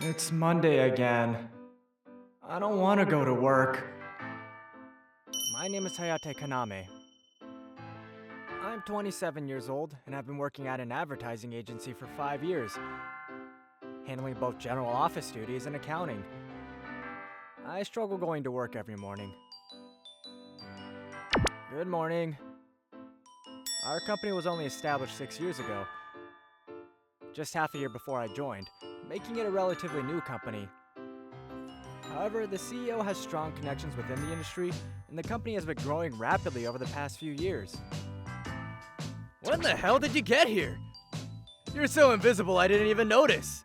It's Monday again. I don't want to go to work. My name is Hayate Kaname. I'm 27 years old and I've been working at an advertising agency for 5 years, handling both general office duties and accounting. I struggle going to work every morning. Good morning. Our company was only established 6 years ago, just half a year before I joined, making it a relatively new company. However, the CEO has strong connections within the industry, and the company has been growing rapidly over the past few years. When the hell did you get here? You're so invisible I didn't even notice.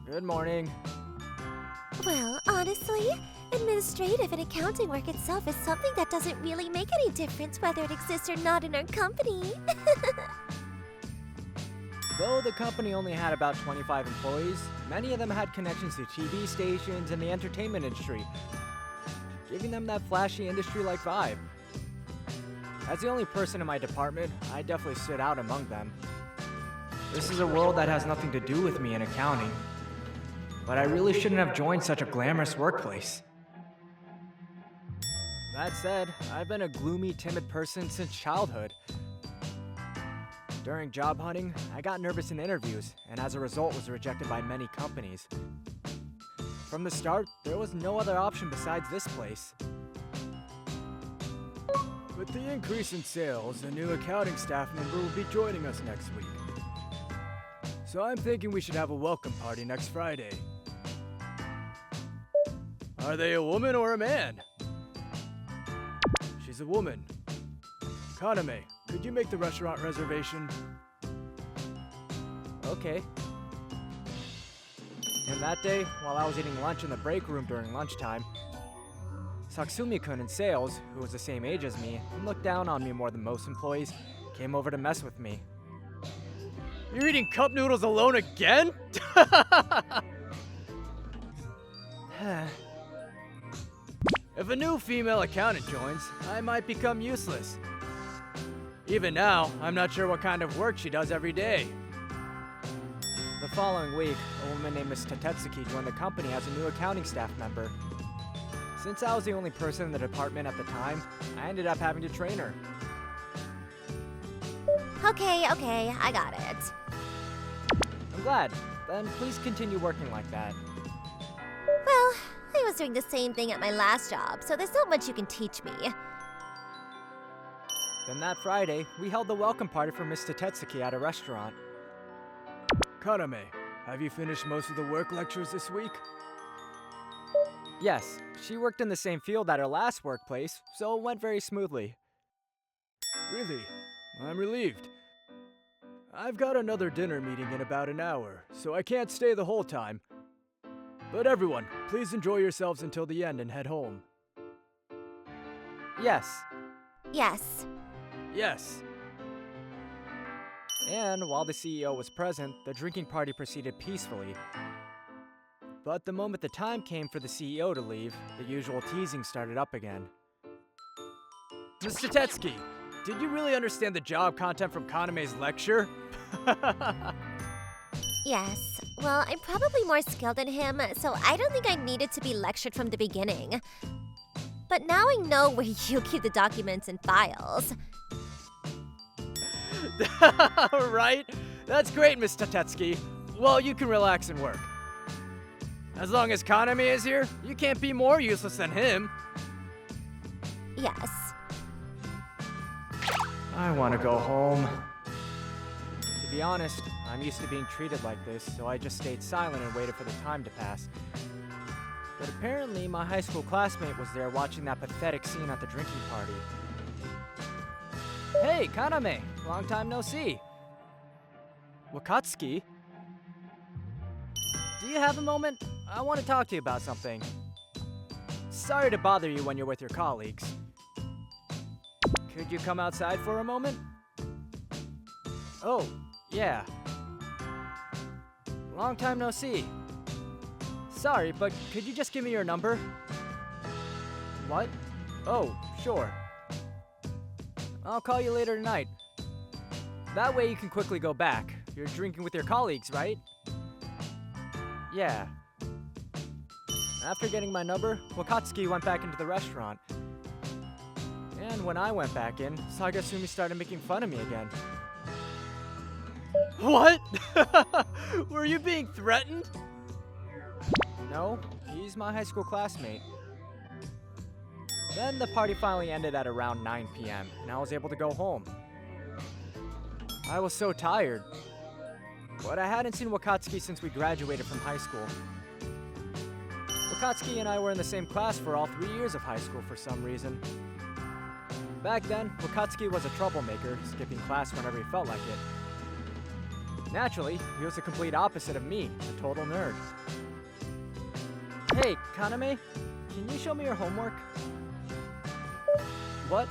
Good morning. Well, honestly, administrative and accounting work itself is something that doesn't really make any difference whether it exists or not in our company. Though the company only had about 25 employees, many of them had connections to TV stations and the entertainment industry, giving them that flashy industry-like vibe. As the only person in my department, I definitely stood out among them. This is a world that has nothing to do with me in accounting, but I really shouldn't have joined such a glamorous workplace. That said, I've been a gloomy, timid person since childhood. During job hunting, I got nervous in interviews, and as a result was rejected by many companies. From the start, there was no other option besides this place. With the increase in sales, a new accounting staff member will be joining us next week. So I'm thinking we should have a welcome party next Friday. Are they a woman or a man? She's a woman. Kaname, could you make the restaurant reservation? Okay. And that day, while I was eating lunch in the break room during lunchtime, Satsumi-kun in sales, who was the same age as me and looked down on me more than most employees, came over to mess with me. You're eating cup noodles alone again? If a new female accountant joins, I might become useless. Even now, I'm not sure what kind of work she does every day. The following week, a woman named Ms. Tatetsuki joined the company as a new accounting staff member. Since I was the only person in the department at the time, I ended up having to train her. Okay, I got it. I'm glad. Then please continue working like that. Well, I was doing the same thing at my last job, so there's not much you can teach me. Then that Friday, we held the welcome party for Ms. Tatetsuki at a restaurant. Kaname, have you finished most of the work lectures this week? Yes, she worked in the same field at her last workplace, so it went very smoothly. Really? I'm relieved. I've got another dinner meeting in about an hour, so I can't stay the whole time. But everyone, please enjoy yourselves until the end and head home. Yes. Yes. Yes. And while the CEO was present, the drinking party proceeded peacefully. But the moment the time came for the CEO to leave, the usual teasing started up again. Mr. Tetsuki, did you really understand the job content from Kaname's lecture? Yes. Well, I'm probably more skilled than him, so I don't think I needed to be lectured from the beginning. But now I know where you keep the documents and files. Right? That's great, Ms. Tatetsuki. Well, you can relax and work. As long as Kaname is here, you can't be more useless than him. Yes. I want to go home. To be honest, I'm used to being treated like this, so I just stayed silent and waited for the time to pass. But apparently, my high school classmate was there watching that pathetic scene at the drinking party. Hey, Kaname! Long time no see. Wakatsuki? Do you have a moment? I want to talk to you about something. Sorry to bother you when you're with your colleagues. Could you come outside for a moment? Oh, yeah. Long time no see. Sorry, but could you just give me your number? What? Oh, sure. I'll call you later tonight. That way you can quickly go back. You're drinking with your colleagues, right? Yeah. After getting my number, Wakatsuki went back into the restaurant. And when I went back in, Sagasumi started making fun of me again. What? Were you being threatened? No, he's my high school classmate. Then the party finally ended at around 9 p.m., and I was able to go home. I was so tired. But I hadn't seen Wakatsuki since we graduated from high school. Wakatsuki and I were in the same class for all 3 years of high school for some reason. Back then, Wakatsuki was a troublemaker, skipping class whenever he felt like it. Naturally, he was the complete opposite of me, a total nerd. Hey, Kaname, can you show me your homework? What?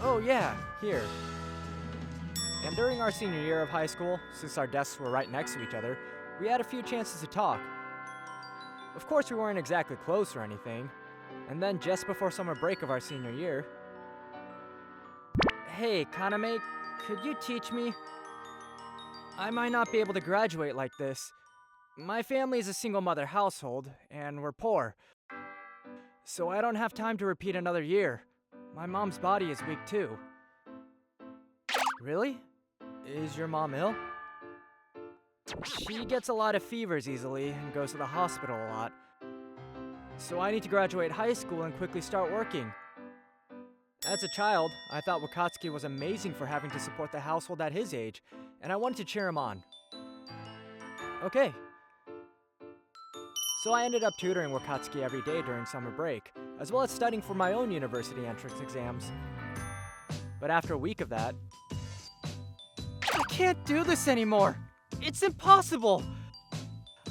Oh yeah, here. And during our senior year of high school, since our desks were right next to each other, we had a few chances to talk. Of course, we weren't exactly close or anything. And then just before summer break of our senior year... Hey, Kaname, could you teach me? I might not be able to graduate like this. My family is a single mother household, and we're poor. So I don't have time to repeat another year. My mom's body is weak too. Really? Is your mom ill? She gets a lot of fevers easily and goes to the hospital a lot. So I need to graduate high school and quickly start working. As a child, I thought Wakatsuki was amazing for having to support the household at his age, and I wanted to cheer him on. Okay. So I ended up tutoring Wakatsuki every day during summer break, as well as studying for my own university entrance exams. But after a week of that, I can't do this anymore! It's impossible!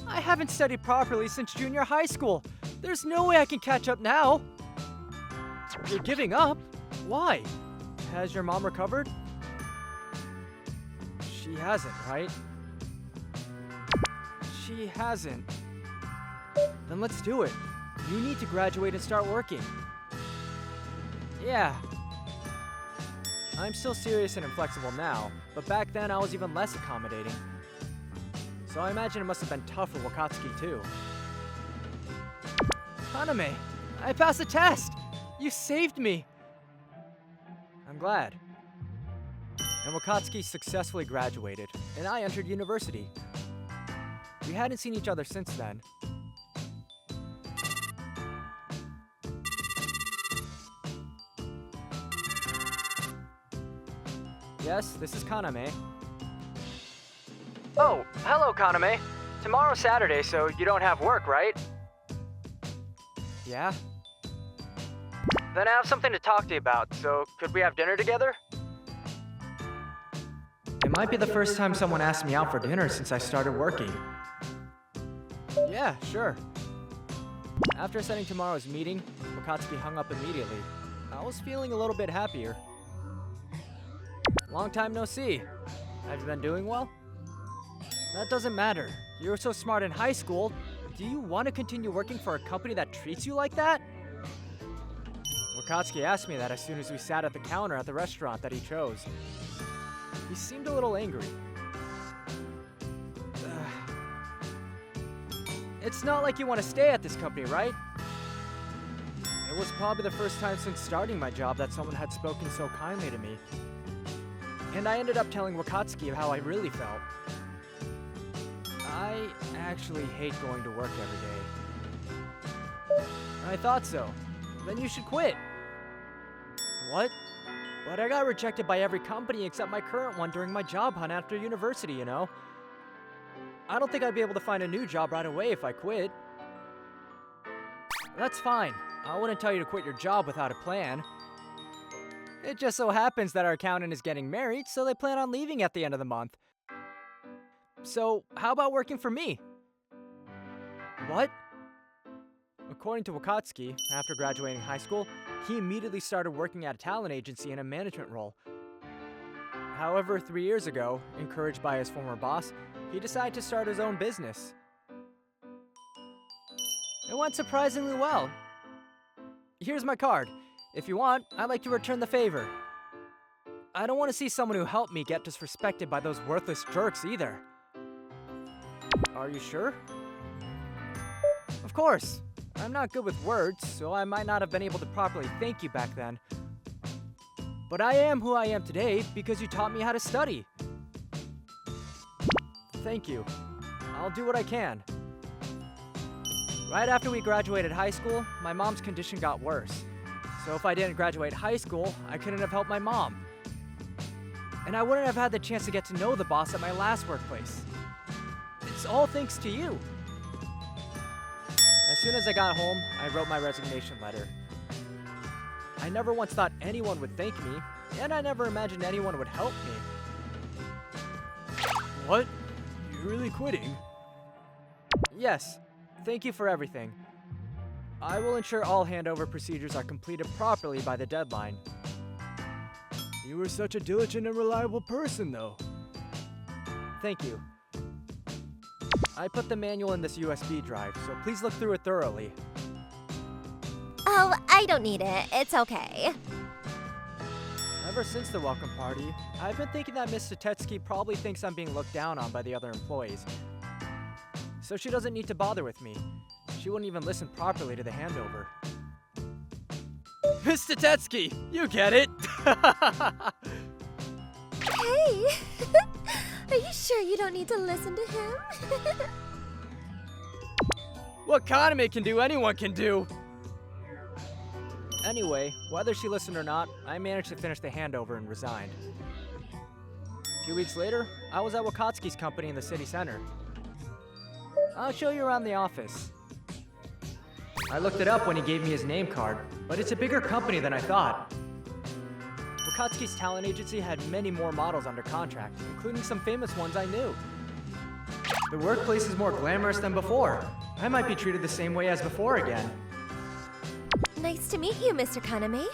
I haven't studied properly since junior high school. There's no way I can catch up now. You're giving up? Why? Has your mom recovered? She hasn't, right? She hasn't. Then let's do it. You need to graduate and start working. Yeah. I'm still serious and inflexible now, but back then I was even less accommodating. So I imagine it must have been tough for Wakatsuki too. Kaname, I passed the test! You saved me! I'm glad. And Wakatsuki successfully graduated, and I entered university. We hadn't seen each other since then. Yes, this is Kaname. Oh, hello, Kaname. Tomorrow's Saturday, so you don't have work, right? Yeah? Then I have something to talk to you about, so could we have dinner together? It might be the first time someone asked me out for dinner since I started working. Yeah, sure. After setting tomorrow's meeting, Wakatsuki hung up immediately. I was feeling a little bit happier. Long time no see. Have you been doing well? That doesn't matter. You were so smart in high school. Do you want to continue working for a company that treats you like that? Wakatsuki asked me that as soon as we sat at the counter at the restaurant that he chose. He seemed a little angry. It's not like you want to stay at this company, right? It was probably the first time since starting my job that someone had spoken so kindly to me. And I ended up telling Wakatsuki how I really felt. I actually hate going to work every day. I thought so. Then you should quit. What? But I got rejected by every company except my current one during my job hunt after university, you know? I don't think I'd be able to find a new job right away if I quit. That's fine. I wouldn't tell you to quit your job without a plan. It just so happens that our accountant is getting married, so they plan on leaving at the end of the month. So, how about working for me? What? According to Wakatsuki, after graduating high school, he immediately started working at a talent agency in a management role. However, 3 years ago, encouraged by his former boss, he decided to start his own business. It went surprisingly well. Here's my card. If you want, I'd like to return the favor. I don't want to see someone who helped me get disrespected by those worthless jerks either. Are you sure? Of course. I'm not good with words, so I might not have been able to properly thank you back then. But I am who I am today because you taught me how to study. Thank you. I'll do what I can. Right after we graduated high school, my mom's condition got worse. So if I didn't graduate high school, I couldn't have helped my mom. And I wouldn't have had the chance to get to know the boss at my last workplace. It's all thanks to you. As soon as I got home, I wrote my resignation letter. I never once thought anyone would thank me, and I never imagined anyone would help me. What? You're really quitting? Yes. Thank you for everything. I will ensure all handover procedures are completed properly by the deadline. You were such a diligent and reliable person, though. Thank you. I put the manual in this USB drive, so please look through it thoroughly. Oh, I don't need it. It's okay. Ever since the welcome party, I've been thinking that Miss Satetsky probably thinks I'm being looked down on by the other employees. So she doesn't need to bother with me. She wouldn't even listen properly to the handover. Miss Satetsky, you get it! Hey! Are you sure you don't need to listen to him? What Kaname can do, anyone can do! Anyway, whether she listened or not, I managed to finish the handover and resigned. A few weeks later, I was at Wakatsuki's company in the city center. I'll show you around the office. I looked it up when he gave me his name card, but it's a bigger company than I thought. Wakatsuki's talent agency had many more models under contract, including some famous ones I knew. The workplace is more glamorous than before. I might be treated the same way as before again. Nice to meet you, Mr. Kaname.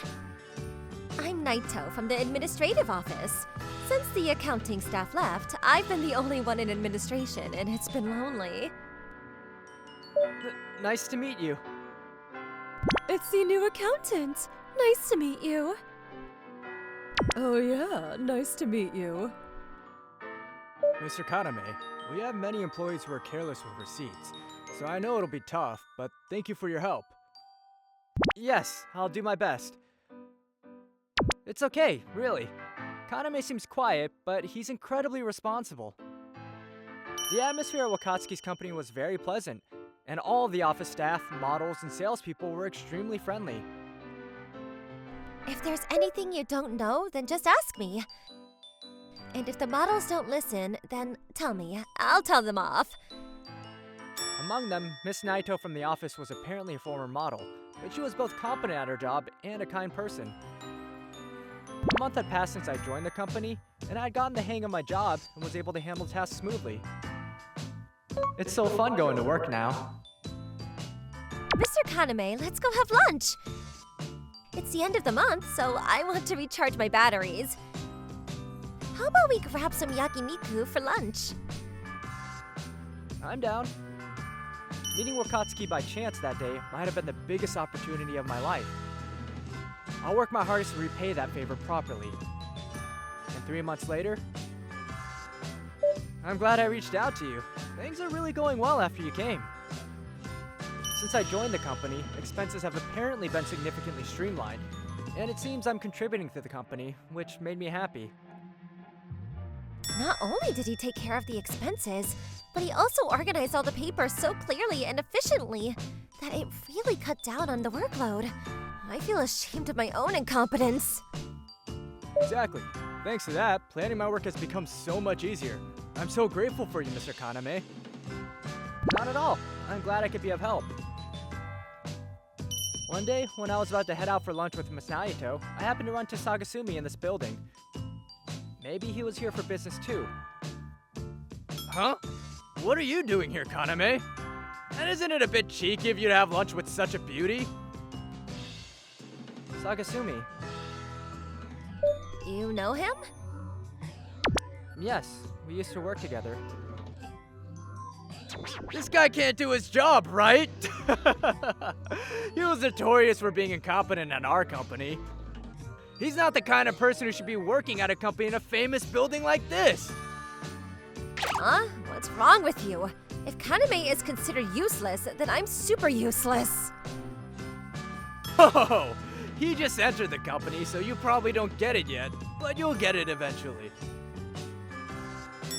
I'm Naito from the administrative office. Since the accounting staff left, I've been the only one in administration, and it's been lonely. Nice to meet you. It's the new accountant. Nice to meet you. Oh yeah, nice to meet you. Mr. Kaname, we have many employees who are careless with receipts, so I know it'll be tough, but thank you for your help. Yes, I'll do my best. It's okay, really. Kaname seems quiet, but he's incredibly responsible. The atmosphere at Wakatsuki's company was very pleasant, and all the office staff, models, and salespeople were extremely friendly. If there's anything you don't know, then just ask me. And if the models don't listen, then tell me. I'll tell them off. Among them, Miss Naito from the office was apparently a former model, but she was both competent at her job and a kind person. A month had passed since I joined the company, and I had gotten the hang of my job and was able to handle tasks smoothly. It's so fun going to work now. Mr. Kaname, let's go have lunch. It's the end of the month, so I want to recharge my batteries. How about we grab some yakiniku for lunch? I'm down. Meeting Wakatsuki by chance that day might have been the biggest opportunity of my life. I'll work my hardest to repay that favor properly. And 3 months later, I'm glad I reached out to you. Things are really going well after you came. Since I joined the company, expenses have apparently been significantly streamlined, and it seems I'm contributing to the company, which made me happy. Not only did he take care of the expenses, but he also organized all the papers so clearly and efficiently that it really cut down on the workload. I feel ashamed of my own incompetence. Exactly. Thanks to that, planning my work has become so much easier. I'm so grateful for you, Mr. Kaname. Not at all. I'm glad I could be of help. One day, when I was about to head out for lunch with Miss Naito, I happened to run to Sagasumi in this building. Maybe he was here for business too. Huh? What are you doing here, Kaname? And isn't it a bit cheeky of you to have lunch with such a beauty? Sagasumi. You know him? Yes, we used to work together. This guy can't do his job, right? He was notorious for being incompetent at our company. He's not the kind of person who should be working at a company in a famous building like this. Huh? What's wrong with you? If Kaname is considered useless, then I'm super useless. Oh, he just entered the company, so you probably don't get it yet, but you'll get it eventually.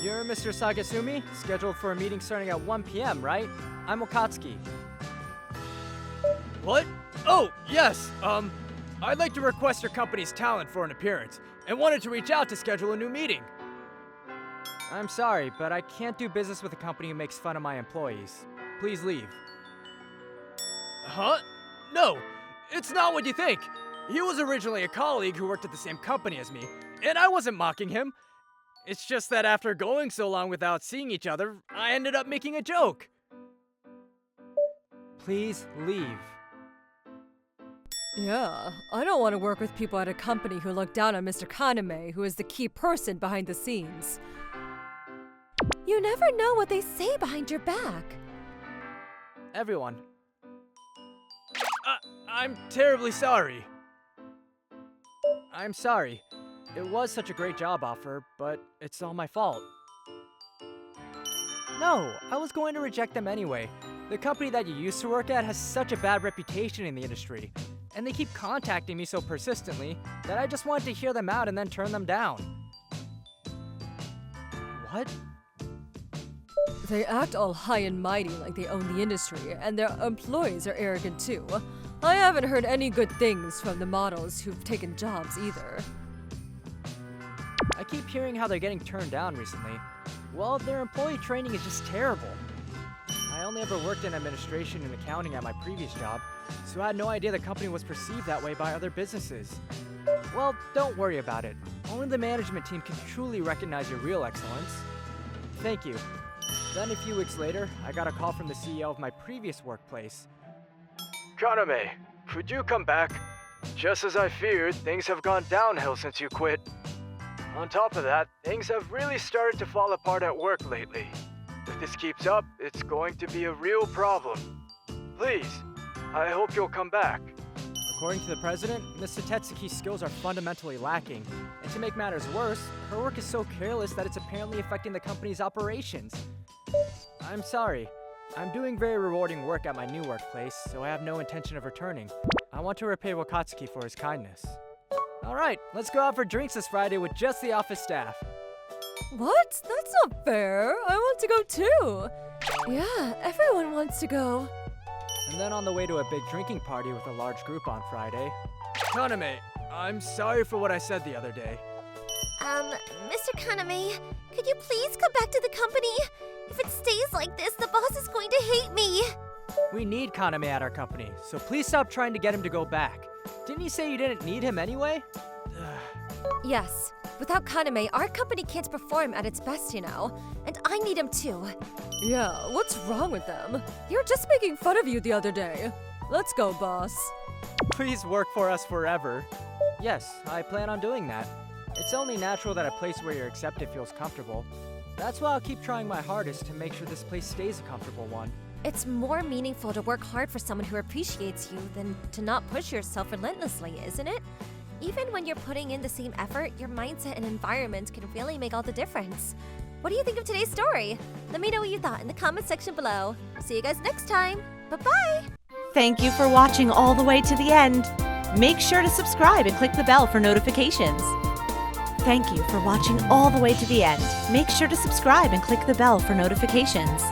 You're Mr. Sagasumi, scheduled for a meeting starting at 1 p.m., right? I'm Okatsuki. What? Oh, yes, I'd like to request your company's talent for an appearance, and wanted to reach out to schedule a new meeting. I'm sorry, but I can't do business with a company who makes fun of my employees. Please leave. Huh? No, it's not what you think. He was originally a colleague who worked at the same company as me, and I wasn't mocking him. It's just that after going so long without seeing each other, I ended up making a joke. Please leave. Yeah, I don't want to work with people at a company who look down on Mr. Kaname, who is the key person behind the scenes. You never know what they say behind your back. Everyone. I'm terribly sorry. I'm sorry. It was such a great job offer, but it's all my fault. No, I was going to reject them anyway. The company that you used to work at has such a bad reputation in the industry, and they keep contacting me so persistently that I just wanted to hear them out and then turn them down. What? They act all high and mighty like they own the industry, and their employees are arrogant too. I haven't heard any good things from the models who've taken jobs either. I keep hearing how they're getting turned down recently. Well, their employee training is just terrible. I only ever worked in administration and accounting at my previous job, so I had no idea the company was perceived that way by other businesses. Well, don't worry about it. Only the management team can truly recognize your real excellence. Thank you. Then a few weeks later, I got a call from the CEO of my previous workplace. Kaname, could you come back? Just as I feared, things have gone downhill since you quit. On top of that, things have really started to fall apart at work lately. If this keeps up, it's going to be a real problem. Please, I hope you'll come back. According to the president, Mr. Tetsuki's skills are fundamentally lacking, and to make matters worse, her work is so careless that it's apparently affecting the company's operations. I'm sorry. I'm doing very rewarding work at my new workplace, so I have no intention of returning. I want to repay Wakatsuki for his kindness. Alright, let's go out for drinks this Friday with just the office staff. What? That's not fair. I want to go too. Yeah, everyone wants to go. And then on the way to a big drinking party with a large group on Friday. Kaname, I'm sorry for what I said the other day. Mr. Kaname, could you please come back to the company? If it stays like this, the boss is going to hate me. We need Kaname at our company, so please stop trying to get him to go back. Didn't you say you didn't need him anyway? Yes. Without Kaname, our company can't perform at its best, you know. And I need him too. Yeah, what's wrong with them? They were just making fun of you the other day. Let's go, boss. Please work for us forever. Yes, I plan on doing that. It's only natural that a place where you're accepted feels comfortable. That's why I'll keep trying my hardest to make sure this place stays a comfortable one. It's more meaningful to work hard for someone who appreciates you than to not push yourself relentlessly, isn't it? Even when you're putting in the same effort, your mindset and environment can really make all the difference. What do you think of today's story? Let me know what you thought in the comment section below. See you guys next time. Bye-bye! Thank you for watching all the way to the end. Make sure to subscribe and click the bell for notifications. Thank you for watching all the way to the end. Make sure to subscribe and click the bell for notifications.